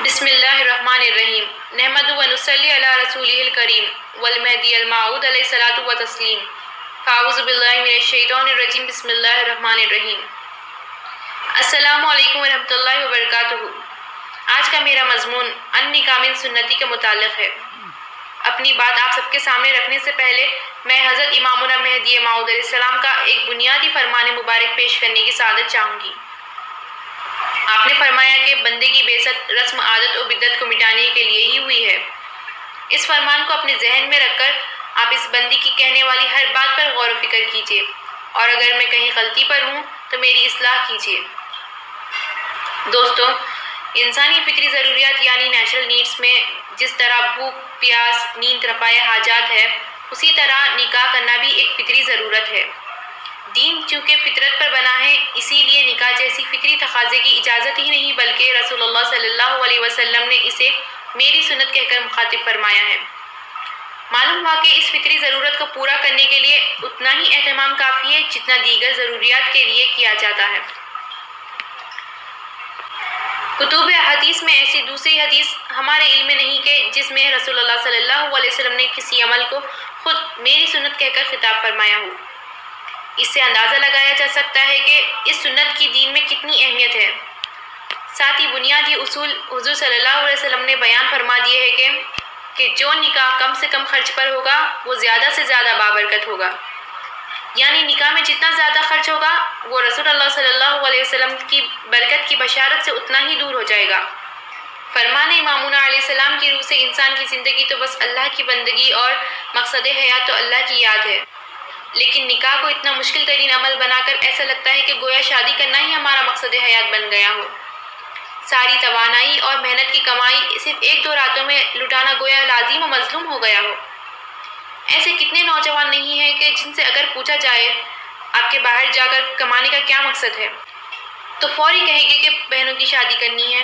بسم اللہ الرحمن الرحیم نحمد و نصلی علی رسولہ الکریم والمہدی الموعود علیہ الصلوۃ والتسلیم فاعوذ باللہ من الشیطان الرجیم بسم اللہ الرحمن الرحیم السلام علیکم ورحمۃ اللہ وبرکاتہ۔ آج کا میرا مضمون ان نکاح من سنتی کے متعلق ہے۔ اپنی بات آپ سب کے سامنے رکھنے سے پہلے میں حضرت امامنا مہدی موعود علیہ السلام کا ایک بنیادی فرمان مبارک پیش کرنے کی سعادت چاہوں گی۔ آپ نے فرمایا کہ بندے کی بعثت رسم عادت و بدعت کو مٹانے کے لیے ہی ہوئی ہے۔ اس فرمان کو اپنے ذہن میں رکھ کر آپ اس بندی کی کہنے والی ہر بات پر غور و فکر کیجیے، اور اگر میں کہیں غلطی پر ہوں تو میری اصلاح کیجیے۔ دوستو، انسانی فطری ضروریات یعنی نیچرل نیڈس میں جس طرح بھوک، پیاس، نیند، رفع حاجات ہے، اسی طرح نکاح کرنا بھی ایک فطری ضرورت ہے۔ دین چونکہ فطرت پر بنا ہے، اسی لیے نکاح جیسی فطری تقاضے کی اجازت ہی نہیں بلکہ رسول اللہ صلی اللہ علیہ وسلم نے اسے میری سنت کہہ کر مخاطب فرمایا ہے۔ معلوم ہوا کہ اس فطری ضرورت کو پورا کرنے کے لیے اتنا ہی اہتمام کافی ہے جتنا دیگر ضروریات کے لیے کیا جاتا ہے۔ کتب حدیث میں ایسی دوسری حدیث ہمارے علم میں نہیں کہ جس میں رسول اللہ صلی اللہ علیہ وسلم نے کسی عمل کو خود میری سنت کہہ کر خطاب فرمایا ہو۔ اس سے اندازہ لگایا جا سکتا ہے کہ اس سنت کی دین میں کتنی اہمیت ہے۔ ساتھ ہی بنیادی اصول حضور صلی اللہ علیہ وسلم نے بیان فرما دیے ہیں کہ جو نکاح کم سے کم خرچ پر ہوگا وہ زیادہ سے زیادہ بابرکت ہوگا، یعنی نکاح میں جتنا زیادہ خرچ ہوگا وہ رسول اللہ صلی اللہ علیہ وسلم کی برکت کی بشارت سے اتنا ہی دور ہو جائے گا۔ فرمان امامنا علیہ السلام کی روح سے انسان کی زندگی تو بس اللہ کی بندگی اور مقصد حیات تو اللہ کی یاد ہے، لیکن نکاح کو اتنا مشکل ترین عمل بنا کر ایسا لگتا ہے کہ گویا شادی کرنا ہی ہمارا مقصد حیات بن گیا ہو۔ ساری توانائی اور محنت کی کمائی صرف ایک دو راتوں میں لٹانا گویا لازم و مظلوم ہو گیا ہو۔ ایسے کتنے نوجوان نہیں ہیں کہ جن سے اگر پوچھا جائے آپ کے باہر جا کر کمانے کا کیا مقصد ہے تو فوری کہیں گے کہ بہنوں کی شادی کرنی ہے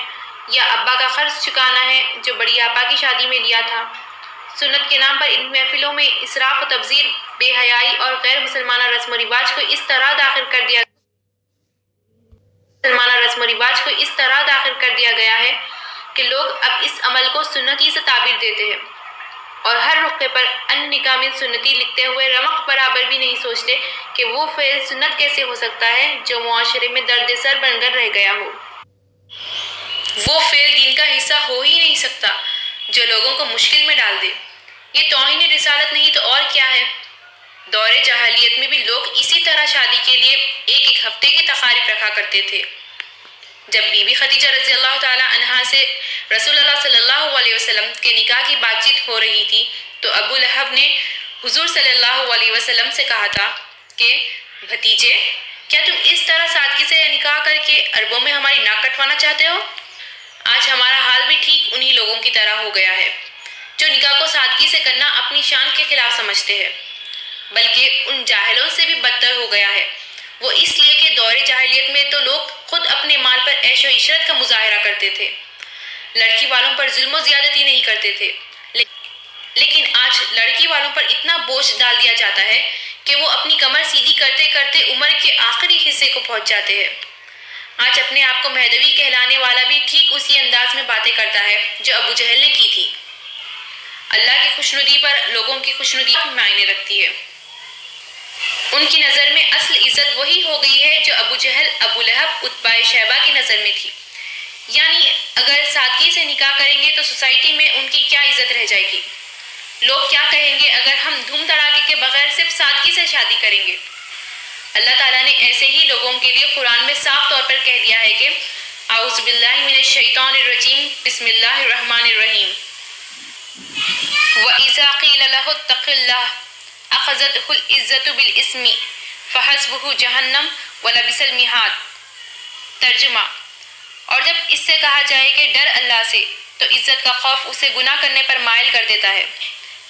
یا ابا کا قرض چکانا ہے جو بڑی آپا کی شادی میں لیا تھا۔ سنت کے نام پر ان محفلوں میں اسراف و تبذیر، بے حیائی اور غیر مسلمانہ رسم و رواج کو اس طرح داخل کر دیا گیا ہے کہ لوگ اب اس عمل کو سنتی سے تعبیر دیتے ہیں اور ہر رخے پر ان نکاح من سنتی لکھتے ہوئے رمق برابر بھی نہیں سوچتے کہ وہ فعل سنت کیسے ہو سکتا ہے جو معاشرے میں درد سر بن کر رہ گیا ہو۔ وہ فعل دین کا حصہ ہو ہی نہیں سکتا جو لوگوں کو مشکل میں ڈال دے۔ یہ توہین رسالت نہیں تو اور کیا ہے۔ دور جاہلیت میں بھی لوگ اسی طرح شادی کے لیے ایک ایک ہفتے کی تقاریب رکھا کرتے تھے۔ جب بی بی خدیجہ رضی اللہ تعالی عنہا سے رسول اللہ صلی اللہ علیہ وسلم کے نکاح کی بات چیت ہو رہی تھی تو ابو لہب نے حضور صلی اللہ علیہ وسلم سے کہا تھا کہ بھتیجے، کیا تم اس طرح سادگی سے نکاح کر کے عربوں میں ہماری ناک کٹوانا چاہتے ہو؟ آج ہمارا حال بھی ٹھیک انہی لوگوں کی طرح ہو گیا ہے جو نکاح کو سادگی سے کرنا اپنی شان کے خلاف سمجھتے ہیں، بلکہ ان جاہلوں سے بھی بدتر ہو گیا ہے۔ وہ اس لیے کہ دور جاہلیت میں تو لوگ خود اپنے مال پر عیش و عشرت کا مظاہرہ کرتے تھے، لڑکی والوں پر ظلم و زیادتی نہیں کرتے تھے، لیکن آج لڑکی والوں پر اتنا بوجھ ڈال دیا جاتا ہے کہ وہ اپنی کمر سیدھی کرتے کرتے عمر کے آخری حصے کو پہنچ جاتے ہیں۔ آج اپنے آپ کو مہدوی کہلانے والا بھی ٹھیک اسی انداز میں باتیں کرتا ہے جو ابو جہل نے کی تھی۔ اللہ کی خوشنودی پر لوگوں کی خوشنودی معنی رکھتی ہے۔ ان کی نظر میں اصل عزت وہی ہو گئی ہے جو ابو جہل، ابو لہب، عتبہ شیبہ کی نظر میں تھی، یعنی اگر سادگی سے نکاح کریں گے تو سوسائٹی میں ان کی کیا عزت رہ جائے گی؟ لوگ کیا کہیں گے اگر ہم دھوم دھڑاکے کے بغیر صرف سادگی سے شادی کریں گے؟ اللہ تعالیٰ نے ایسے ہی لوگوں کے لیے قرآن میں صاف طور پر کہہ دیا ہے کہ اعوذ باللہ من الشیطان الرجیم بسم اللہ الرحمن الرحیم وَإِذَا قِيلَ لَهُ اتَّقِ اللَّهَ أَخَذَتْهُ الْعِزَّةُ بِالْإِثْمِ فَحَسْبُهُ جَهَنَّمُ وَلَبِئْسَ الْمِہَادُ۔ ترجمہ: اور جب اس سے کہا جائے کہ ڈر اللہ سے تو عزت کا خوف اسے گناہ کرنے پر مائل کر دیتا ہے۔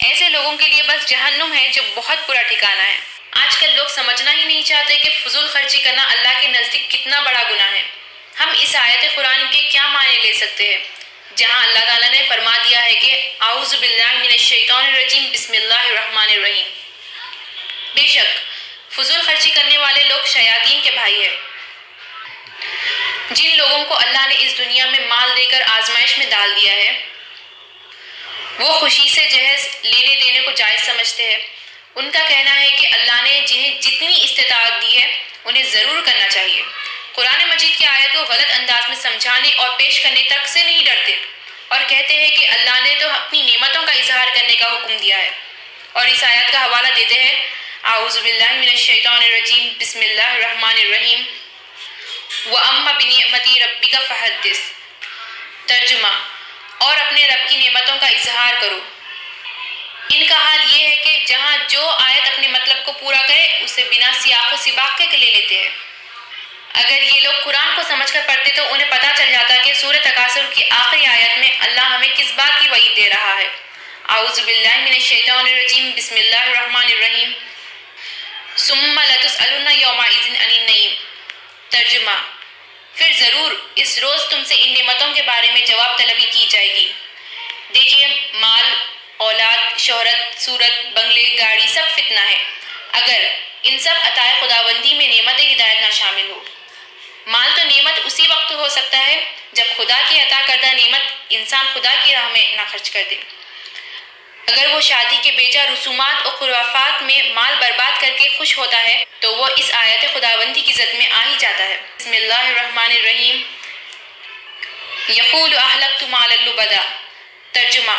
ایسے لوگوں کے لیے بس جہنم ہے جو بہت برا ٹھکانہ ہے۔ آج کل لوگ سمجھنا ہی نہیں چاہتے کہ فضول خرچی کرنا اللہ کے نزدیک کتنا بڑا گناہ ہے۔ ہم اس آیت قرآن کے کیا معنی لے سکتے ہیں جہاں اللہ تعالیٰ نے فرما دیا ہے کہ اعوذ باللہ من الشیطان الرجیم بسم اللہ الرحمن الرحیم۔ بے شک فضول خرچی کرنے والے لوگ شیاطین کے بھائی ہیں۔ جن لوگوں کو اللہ نے اس دنیا میں مال دے کر آزمائش میں ڈال وہ خوشی سے جہیز لینے دینے کو جائز سمجھتے ہیں۔ ان کا کہنا ہے کہ اللہ نے جنہیں جتنی استطاعت دی ہے انہیں ضرور کرنا چاہیے۔ قرآن مجید کی آیت کو غلط انداز میں سمجھانے اور پیش کرنے تک سے نہیں ڈرتے اور کہتے ہیں کہ اللہ نے تو اپنی نعمتوں کا اظہار کرنے کا حکم دیا ہے، اور اس آیت کا حوالہ دیتے ہیں اعوذ باللہ من الشیطان الرجیم بسم اللہ الرحمن الرحیم وَأَمَّا بِنِعْمَتِ رَبِّكَ فَحَدِّثْ۔ ترجمہ، اور اپنے رب کی نعمتوں کا اظہار کرو۔ ان کا حال یہ ہے کہ جہاں جو آیت اپنے مطلب کو پورا کرے اسے بنا سیاق و سباق کے لے لیتے ہیں۔ اگر یہ لوگ قرآن کو سمجھ کر پڑھتے تو انہیں پتہ چل جاتا کہ سورۃ تکاثر کی آخری آیت میں اللہ ہمیں کس بات کی وعید دے رہا ہے۔ اعوذ باللہ من الشیطان الرجیم بسم اللہ الرحمن الرحیم ثم لتسألن یومئذ عن النعیم۔ ترجمہ، پھر ضرور اس روز تم سے ان نعمتوں کے بارے میں جواب طلبی کی جائے گی۔ دیکھیے، مال، اولاد، شہرت، صورت، بنگلے، گاڑی سب فتنہ ہے، اگر ان سب عطائے خداوندی میں نعمت ہدایت نہ شامل ہو۔ مال تو نعمت اسی وقت ہو سکتا ہے جب خدا کی عطا کردہ نعمت انسان خدا کی راہ میں نہ خرچ کر دے۔ اگر وہ شادی کے بیجا رسومات اور خرافات میں مال برباد کر کے خوش ہوتا ہے تو وہ اس آیت خداوندی کی زد میں آ ہی جاتا ہے۔ بسم اللہ الرحمن الرحیم یقول اہلکت مالا لبدا۔ ترجمہ،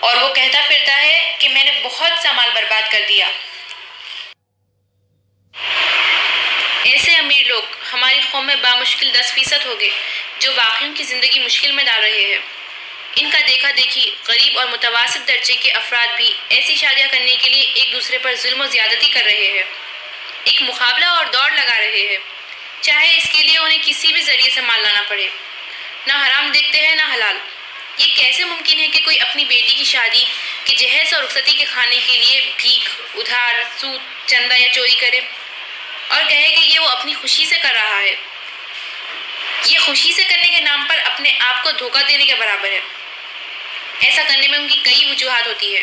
اور وہ کہتا پھرتا ہے کہ میں نے بہت سا مال برباد کر دیا۔ ایسے امیر لوگ ہماری قوم میں بامشکل 10% ہو گئے جو باقیوں کی زندگی مشکل میں ڈال رہے ہیں۔ ان کا دیکھا دیکھی غریب اور متوسط درجے کے افراد بھی ایسی شادیاں کرنے کے لیے ایک دوسرے پر ظلم و زیادتی کر رہے ہیں، ایک مقابلہ اور دوڑ لگا رہے ہیں، چاہے اس کے لیے انہیں کسی بھی ذریعے سے مال لانا پڑے۔ نہ حرام دیکھتے ہیں نہ حلال۔ یہ کیسے ممکن ہے کہ کوئی اپنی بیٹی کی شادی کے جہیز اور رخصتی کے کھانے کے لیے بھیک، ادھار، سود، چندہ یا چوری کرے اور کہے کہ یہ وہ اپنی خوشی سے کر رہا ہے؟ یہ خوشی سے کرنے کے نام پر اپنے آپ کو دھوکہ دینے کے برابر ہے۔ ایسا کرنے میں ان کی کئی وجوہات ہوتی ہے۔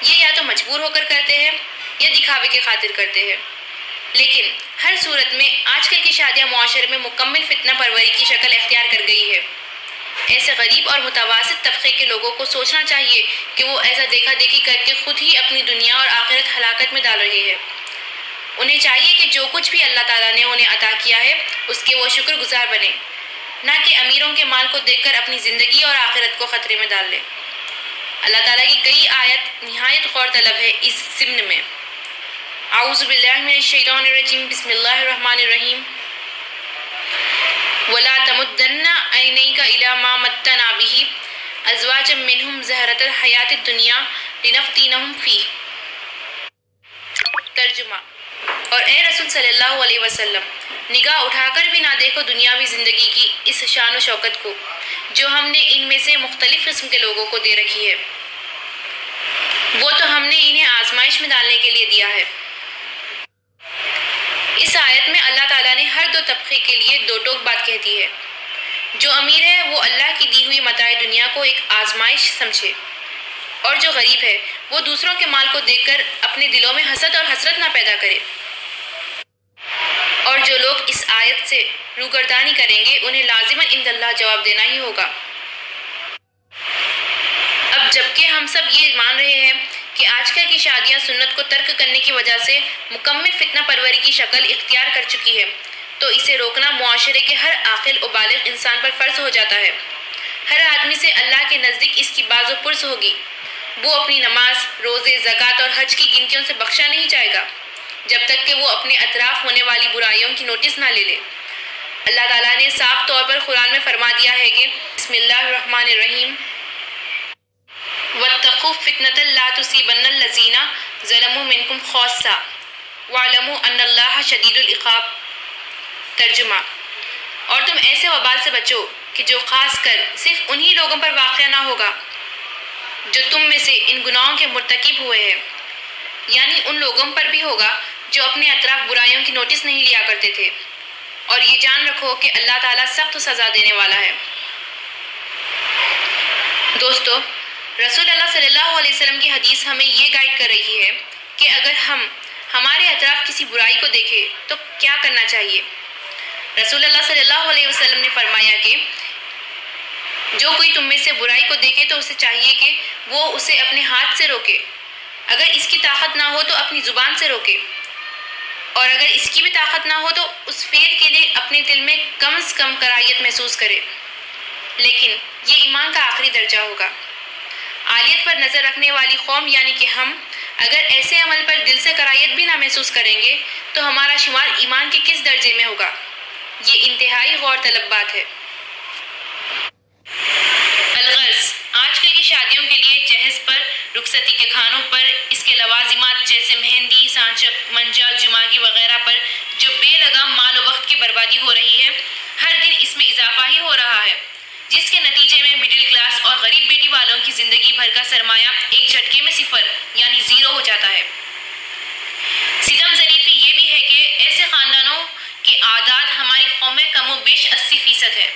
یہ یا تو مجبور ہو کر کرتے ہیں یا دکھاوے کی خاطر کرتے ہیں، لیکن ہر صورت میں آج کل کی شادیاں معاشرے میں مکمل فتنہ پروری کی شکل اختیار کر گئی ہے۔ ایسے غریب اور متوسط طبقے کے لوگوں کو سوچنا چاہیے کہ وہ ایسا دیکھا دیکھی کر کے خود ہی اپنی دنیا اور آخرت ہلاکت میں ڈال رہے ہیں۔ انہیں چاہیے کہ جو کچھ بھی اللہ تعالیٰ نے انہیں عطا کیا ہے اس کے وہ شکر گزار بنے، نہ کہ امیروں کے مال کو دیکھ کر اپنی زندگی اور آخرت کو خطرے میں ڈال لے۔ اللہ تعالیٰ کی کئی آیت نہایت غور طلب ہے اس ضمن میں۔ اعوذ باللہ من الشیطان الرجیم بسم اللہ الرحمن الرحیم وَلَا تَمُدَّنَّ عَيْنَيْكَ إِلَىٰ مَا مَتَّعْنَا بِهِ أَزْوَاجًا مِّنْهُمْ زَهْرَةَ الْحَيَاةِ الدُّنْيَا لِنَفْتِنَهُمْ فِيهِ۔ ترجمہ، اور اے رسول صلی اللہ علیہ وسلم، نگاہ اٹھا کر بھی نہ دیکھو دنیاوی زندگی کی اس شان و شوکت کو جو ہم نے ان میں سے مختلف قسم کے لوگوں کو دے رکھی ہے۔ وہ تو ہم نے انہیں آزمائش میں ڈالنے کے لیے دیا ہے۔ اس آیت میں اللہ تعالیٰ نے ہر دو طبقے کے لیے دو ٹوک بات کہتی ہے۔ جو امیر ہے وہ اللہ کی دی ہوئی متاع دنیا کو ایک آزمائش سمجھے، اور جو غریب ہے وہ دوسروں کے مال کو دیکھ کر اپنے دلوں میں حسد اور حسرت نہ پیدا کرے۔ اور جو لوگ اس آیت سے روگردانی کریں گے انہیں لازماً عند اللہ جواب دینا ہی ہوگا۔ اب جبکہ ہم سب یہ مان رہے ہیں کہ آج کل کی شادیاں سنت کو ترک کرنے کی وجہ سے مکمل فتنہ پروری کی شکل اختیار کر چکی ہے، تو اسے روکنا معاشرے کے ہر عاقل و بالغ انسان پر فرض ہو جاتا ہے۔ ہر آدمی سے اللہ کے نزدیک اس کی باز و پرس ہوگی۔ وہ اپنی نماز، روزے، زکوٰۃ اور حج کی گنتیوں سے بخشا نہیں جائے گا جب تک کہ وہ اپنے اطراف ہونے والی برائیوں کی نوٹس نہ لے لے۔ اللہ تعالیٰ نے صاف طور پر قرآن میں فرما دیا ہے کہ بسم اللہ الرحمن الرحیم وَاتَّقُوا فِتْنَةً لَا تُصِيبَنَّ الَّذِينَ ظَلَمُوا مِنْكُمْ خَاصَّةً وَاعْلَمُوا أَنَّ اللَّهَ شَدِيدُ الْعِقَابِ۔ ترجمہ، اور تم ایسے وبال سے بچو کہ جو خاص کر صرف انہی لوگوں پر واقع نہ ہوگا جو تم میں سے ان گناہوں کے مرتکب ہوئے ہیں، یعنی ان لوگوں پر بھی ہوگا جو اپنے اطراف برائیوں کی نوٹس نہیں لیا کرتے تھے، اور یہ جان رکھو کہ اللہ تعالیٰ سخت سزا دینے والا ہے۔ دوستو، رسول اللہ صلی اللہ علیہ وسلم کی حدیث ہمیں یہ گائیڈ کر رہی ہے کہ اگر ہم ہمارے اطراف کسی برائی کو دیکھیں تو کیا کرنا چاہیے۔ رسول اللہ صلی اللہ علیہ وسلم نے فرمایا کہ جو کوئی تم میں سے برائی کو دیکھے تو اسے چاہیے کہ وہ اسے اپنے ہاتھ سے روکے، اگر اس کی طاقت نہ ہو تو اپنی زبان سے روکے، اور اگر اس کی بھی طاقت نہ ہو تو اس فعل کے لیے اپنے دل میں کم از کم کراہیت محسوس کرے۔ لیکن یہ ایمان کا آخری درجہ ہوگا۔ عالیت پر نظر رکھنے والی قوم یعنی کہ ہم اگر ایسے عمل پر دل سے کراہیت بھی نہ محسوس کریں گے تو ہمارا شمار ایمان کے کس درجے میں ہوگا؟ یہ انتہائی غور طلب بات ہے۔ الغرض، آج کل کی شادیوں کے لیے جہیز پر، رخصتی کے کھانوں پر، اس کے لوازمات جیسے مہندی، سانچک، منجا، جماگی وغیرہ پر جو بے لگام مال و وقت کی بربادی ہو رہی ہے، ہر دن اس میں اضافہ ہی ہو رہا ہے، جس کے نتیجے میں مڈل کلاس اور غریب بیٹی والوں کی زندگی بھر کا سرمایہ ایک جھٹکے میں صفر یعنی زیرو ہو جاتا ہے۔ ستم ظریفی یہ بھی ہے کہ ایسے خاندانوں کے اعداد ہماری قوم میں کم و بیش 80% ہے۔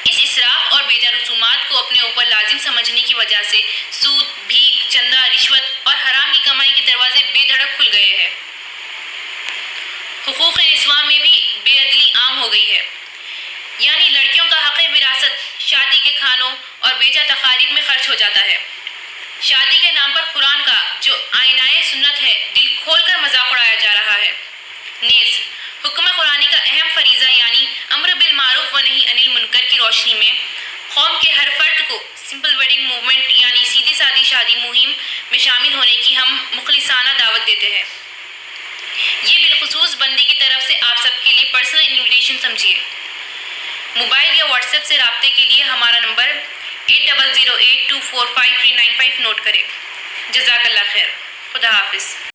اس اسراف اور بیجا رسومات کو اپنے اوپر لازم سمجھنے کی وجہ سے سود، بھیک، چندہ، رشوت اور حرام کی کمائی کے دروازے بے دھڑک کھل گئے ہیں۔ حقوق نسواں میں بھی بے عدلی عام ہو گئی ہے، یعنی لڑکیوں کا حق وراثت شادی کے کھانوں اور بیجا تقاریب میں خرچ ہو جاتا ہے۔ شادی کے نام پر قرآن کا جو آئینۂ سنت ہے دل کھول کر مذاق اڑایا جا رہا ہے۔ نیز حکم قرآنی کا اہم فریضہ یعنی امر بالمعروف و نہی عن المنکر کی روشنی میں قوم کے ہر فرد کو سمپل ویڈنگ موومنٹ یعنی سیدھی سادی شادی مہم میں شامل ہونے کی ہم مخلصانہ دعوت دیتے ہیں۔ یہ بالخصوص بندی کی طرف سے آپ سب کے لیے پرسنل انویٹیشن سمجھیے۔ موبائل یا واٹس ایپ سے رابطے کے لیے ہمارا نمبر 8008245395 نوٹ کریں۔ جزاک اللہ خیر۔ خدا حافظ۔